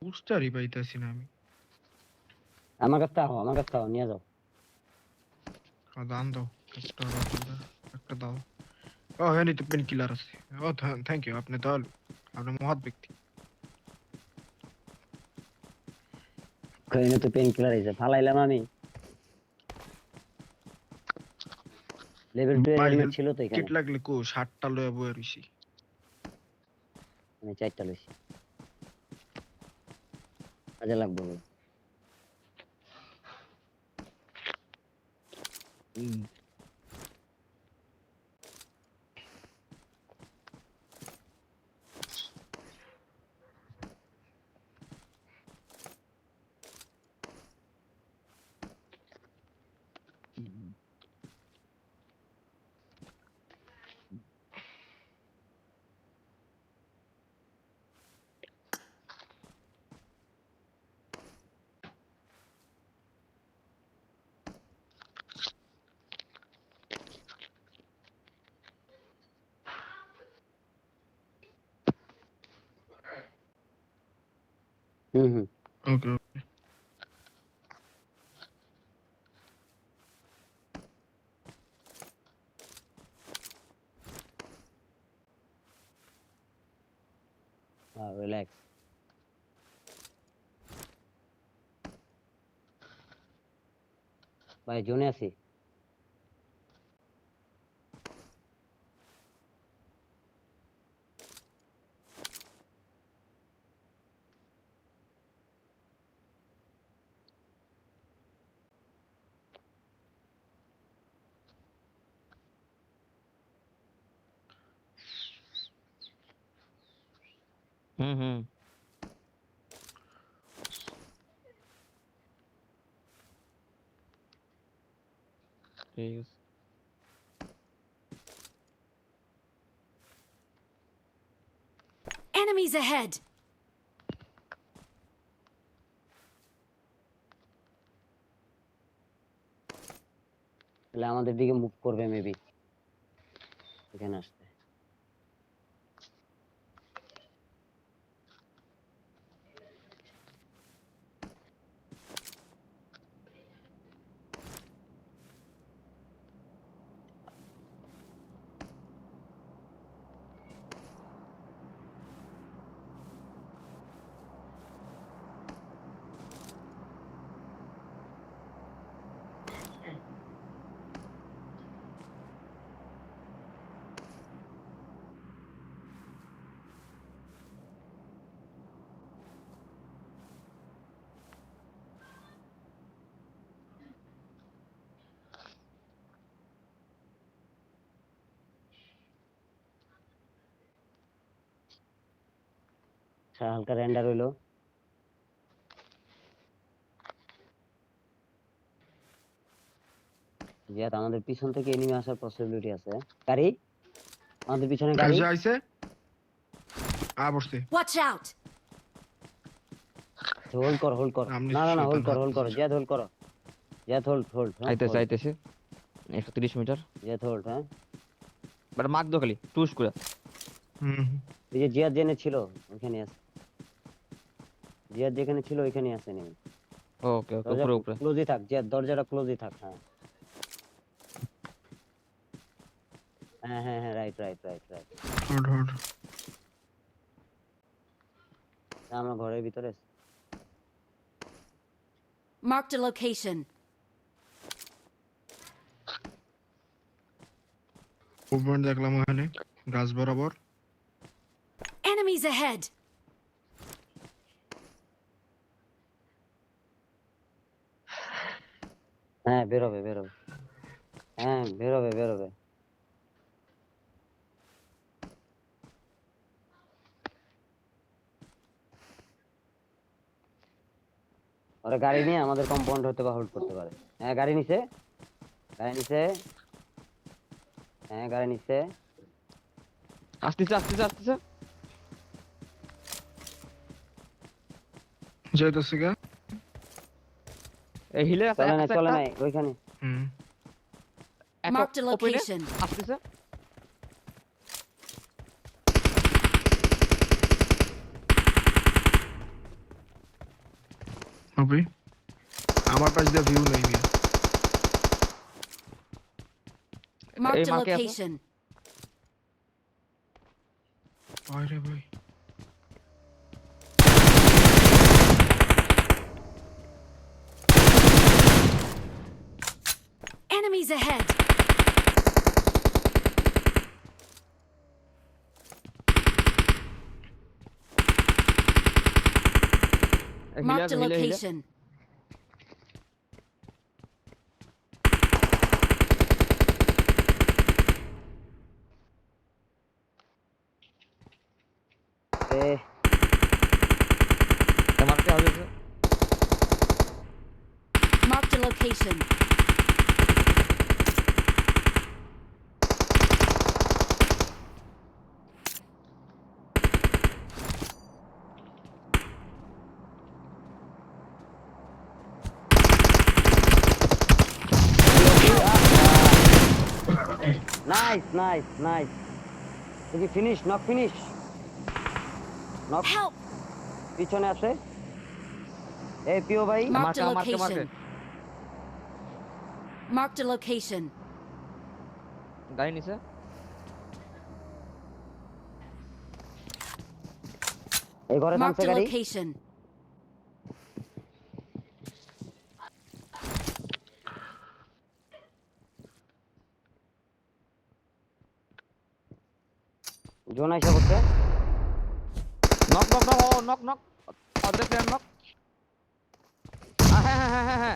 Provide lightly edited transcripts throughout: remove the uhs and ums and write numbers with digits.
বুস্টারই পাইতাছি না আমি। আমার কাছে নিয়ে যাও। দান দাও একটা দাও। ও হ্যাঁ, তো পেন কিলার আছে। ও থ্যাংক ইউ, আপনি দয়ালু, আপনি মহৎ ব্যক্তি। কইনে তো পেন কিলার আইছে, ফালাইলাম আমি। লেভেল 2 এর ভাই হেলমেট হেল্প ছিল তো এখানে। কিট লাগলে কো 60টা লয়ে বয়ে রইছি। আমি 4টা লইছি, কাজে লাগবে বলে। হুম। Okay relax. ভাই জোনে আছি। হুম। ঠিক আছে। Enemies ahead! তাহলে আমাদের দিকে মুভ করবে মেবি এখানে আসতে। হালকা রেন্ডার হইলো। জিয়াদ, আমাদের পিছন থেকে এনিমি আসার পসিবিলিটি আছে। গাড়ি আমাদের পিছনে, গাড়ি আইছে বসছে। Watch out! হোল্ড কর। আপনি না শয়তান হোল্ড করো জিয়াদ, হোল্ড করো জিয়াদ, হোল্ড। আইতেছে 130 মিটার। জিয়াদ হোল্ড। হ্যাঁ, বাট মার্ক দো খালি টুস করে। হুম এই যে জিয়াদ জেনে ছিল ওখানে আছে। জিয়াদ যেখানে ছিল ওইখানে আছে নেই। ওকে উপরে ক্লোজই থাক জিয়াদ, দরজাটা ক্লোজই থাক। হ্যাঁ রাইট। হট আমরা ঘরের ভিতরে আছি। Marked a location. মুভমেন্ট দেখলাম ওখানে গাছ বরাবর। Enemies ahead! হ্যাঁ বেরোবে। হ্যাঁ বেরোবে। ওরা গাড়ি নিয়ে আমাদের কম্পাউন্ড হতে বা হোল্ড করতে পারে। হ্যাঁ গাড়ি নিছে। হ্যাঁ গাড়ি নিছে। আসতেছে যাইতেছে গা। এই হিলে আছে চলে নাই ওইখানে। Marked a location. আসতেছে। হবে আমার পাশ দিয়ে ভিউ নেই মিয়া। Marked a mark है आपको? location. আরে ভাই Enemies ahead. Marked a हिले location. এ मार के आगे से Marked a location. নাইস তুমি finish knock finish knock Help! পিছনে আছে এই পিও ভাই Marked a mark के location. Marked a location. गाड़ी नीचे এই ঘরে Marked থামছে a গাড়ি location. জোন আইসা করছে नॉक नॉक नॉक ओ knock knock other player knock है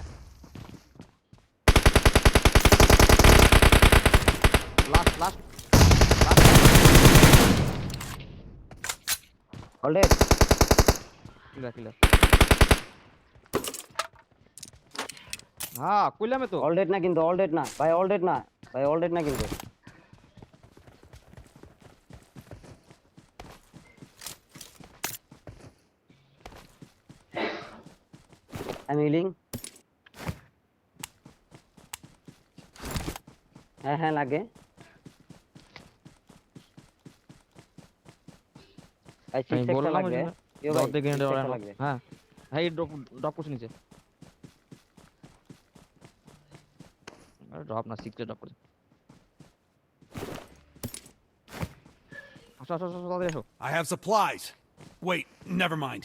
लास्ट অলরেড किलर हाँ कुला में तो অলরেড না কিন্তু অলরেড না ভাই অলরেড না কিন্তু I'm healing. হ্যাঁ লাগে ভাই আমি 6 বললাম লাগবে ইয়ো ভাই दौड़ दे ग्रेनेड 6 वाला লাগবে हाँ भाई ड्रॉप कुछ नीचे अरे ड्रॉप ना सीख के ड्रॉप कर আসো I have supplies. Wait, never mind.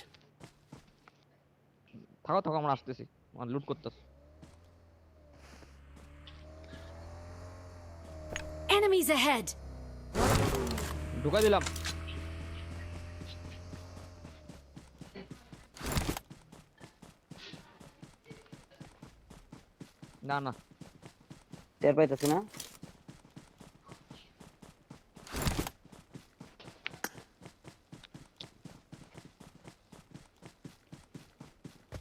থাকো আমরা আসতেছি আমরা লুট করতেছি Enemies ahead. ঢুকাই দিলাম না টের পাইতেছি না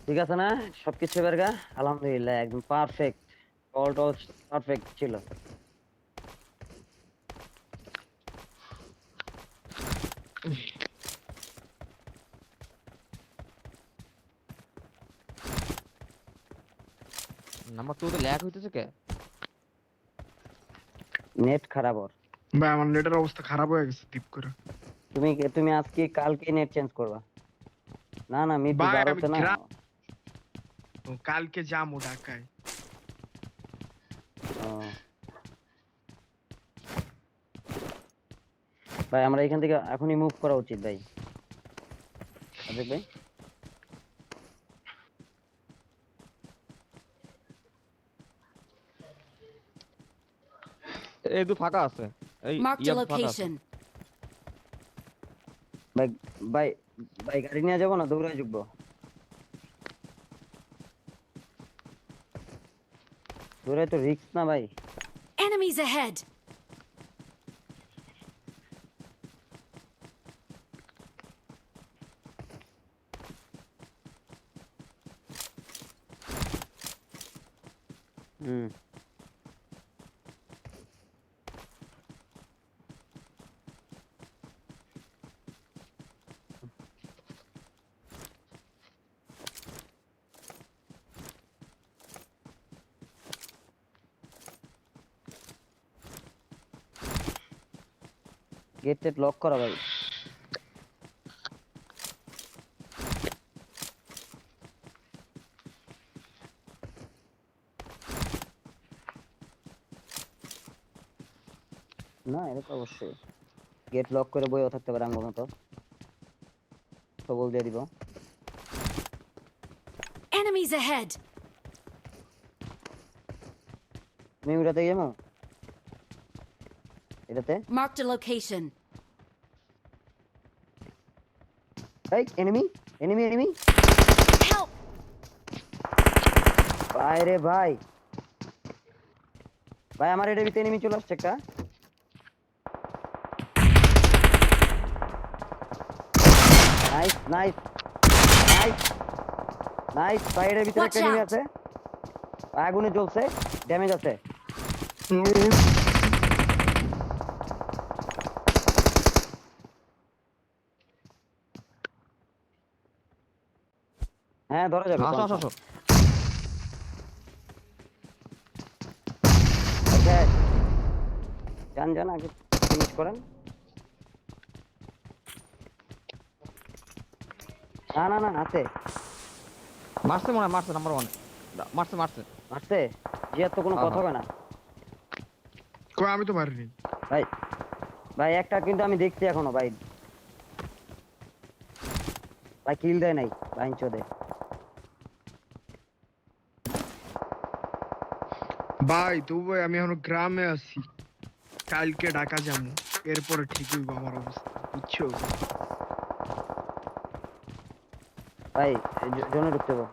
ঠিক আছে না সবকিছু বেরগা আলহামদুলিল্লাহ একদম পারফেক্ট অল পারফেক্ট ছিল নাম্বার 2 তে ল্যাগ হইতেছে কে নেট খারাপ ওর ভাই আমার নেটের অবস্থা খারাপ হয়ে গেছে টিপ করে তুমি আজকে কালকে নেট চেঞ্জ করবা না মিড ভাই, আমি 12 তে না কালকে যাবো ঢাকায় ও। ভাই আমরা এখান থেকে এখনই মুভ করা উচিত ভাই আদেক ভাই এই দু ফাঁকা আছে এই Marked a ইয়াদ ফাঁকা আছে location. ভাই ভাই ভাই গাড়ি নিয়ে যাবো না দৌড়ায় যুগবো দৌড়ায় তো রিস্ক না ভাই Enemies ahead. হুম গেট টেট লক করা ভাই না এটা তো অবশ্যই গেট লক করে বইও থাকতে পারে আমার মতো সবল দিয়ে দিব Enemies ahead! তুমি উড়াতে যাবো এটাতে Marked a location. এই এনিমি এনিমি এনিমি Help! ভাই রে ভাই ভাই আমার এটার ভিতরে এনিমি চলে আসছে একটা নাইস নাইস নাইস নাইস ভাই এটার ভিতরে একটা Watch এনিমি out! আছে আগুনে জ্বলছে ড্যামেজ আছে হ্যাঁ ধরা যাবে আসো আসো আসো ওকে যান যান আগে ফিনিশ করেন না না না আছে মারছে মনে হয় মারছে নাম্বার 1 মারছে মারছে আসছে জিয়ার তো কোনো হ্যাঁ, কথা হয় না কই আমি তো মারিনি। ভাই ভাই একটা কিন্তু আমি দেখছি এখনো ভাই ভাই কিল দেয় নাই লাইন চোদে ভাই তো ভাই আমি এখন গ্রামে আছি, কালকে ঢাকা যাবো, এরপরে ঠিক হইব আমার অবস্থা, বুঝছো? ভাই জোনে ঢুকতে হবে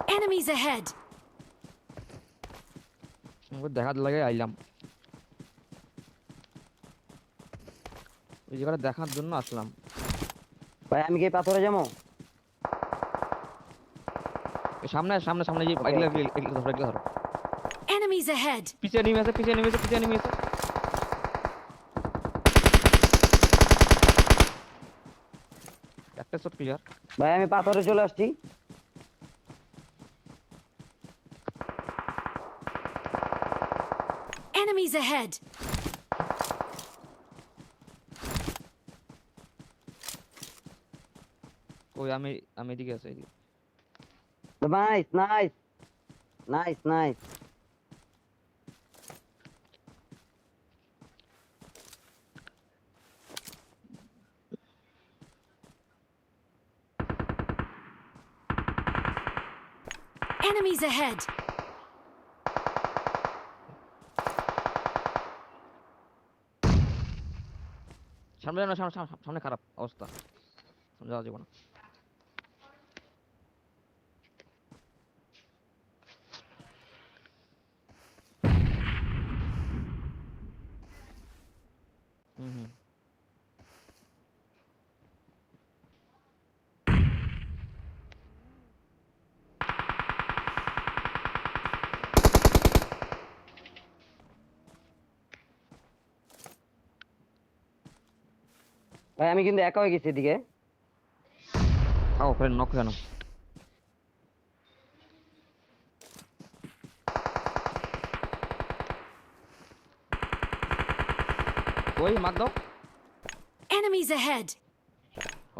Enemies ahead! দেখা লাগে আইলাম ওই জায়গাটা দেখার জন্য আসলাম ভাই আমি কি পাথরে যাবো এই সামনে সামনে সামনে যে Okay, এগুলা okay. এগুলা ধরো এগুলা ধরো Enemies ahead! পিছে নেমে আছে পিছে নেমে আছে পিছে নেমে আছে একটা শট ক্লিয়ার ভাই আমি পাথরে চলে আসছি Enemies ahead! ওই আমি আমি এদিকে আছি এদিকে nice nice nice nice Enemies ahead! সামনে না সামনে সামনে সামনে খারাপ অবস্থা সামনে যাওয়া যাবে না হুম হুম ভাই আমি কিন্তু একা হয়ে গেছি এদিকে খাও ফ্রেন্ড নক কেন ওই মার দাও Enemies ahead!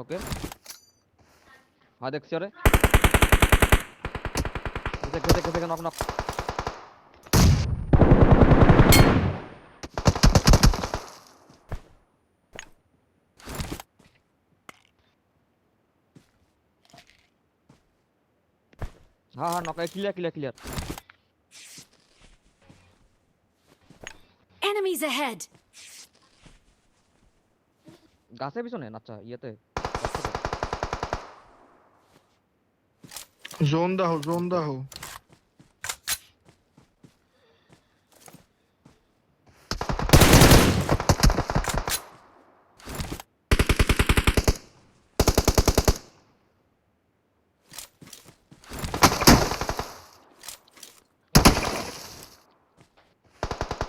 ওকে হ্যাঁ দেখছি আরে গেছে গেছে গেছে নক নক হ্যাঁ হ্যাঁ knock clear clear clear Enemies ahead! গাছের পিছনে আচ্ছা ইয়েতে জোন দাও জোন দাও।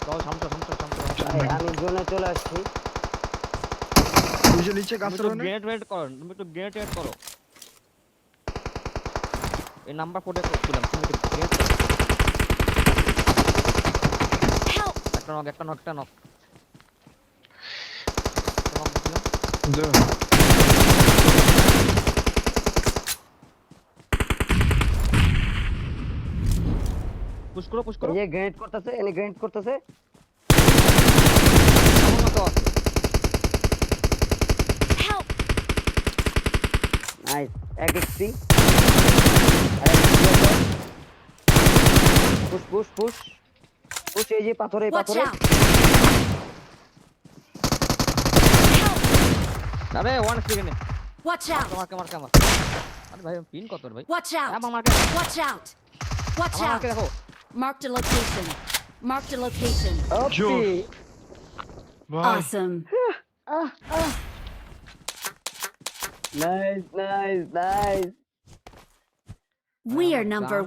চল সামনে সামনে সামনে ভাই আমি জোনে চলে আসছি ওই যে নিচে গাছের ওখানে গ্রেনেড ওয়েট করো তুমি একটু গ্রেনেড ওয়েট করো এই নাম্বার 4 এ করছিলাম তুমি একটু গ্রেনেড Help! একটা নক নক দিলাম দাও। পুশ করো পুশ করো এই যে গ্রেনেড করতেছে, এনে গ্রেনেড করতেছে। আমার মতো আছে। Help! নাইস, এক XP. Push push push push, এই যে পাথরে Watch পাথরে। out! Help! আরে ওয়ান সেকেন্ডে Watch out! মারকে মারকে মার। আরে ভাই পিন কত রে ভাই? Watch out! আমার মারকে Watch out! Watch আমার out! মারকে দেখো। Marked a location. Marked a location. ওপি। ভাই Awesome. Nice nice nice. We are number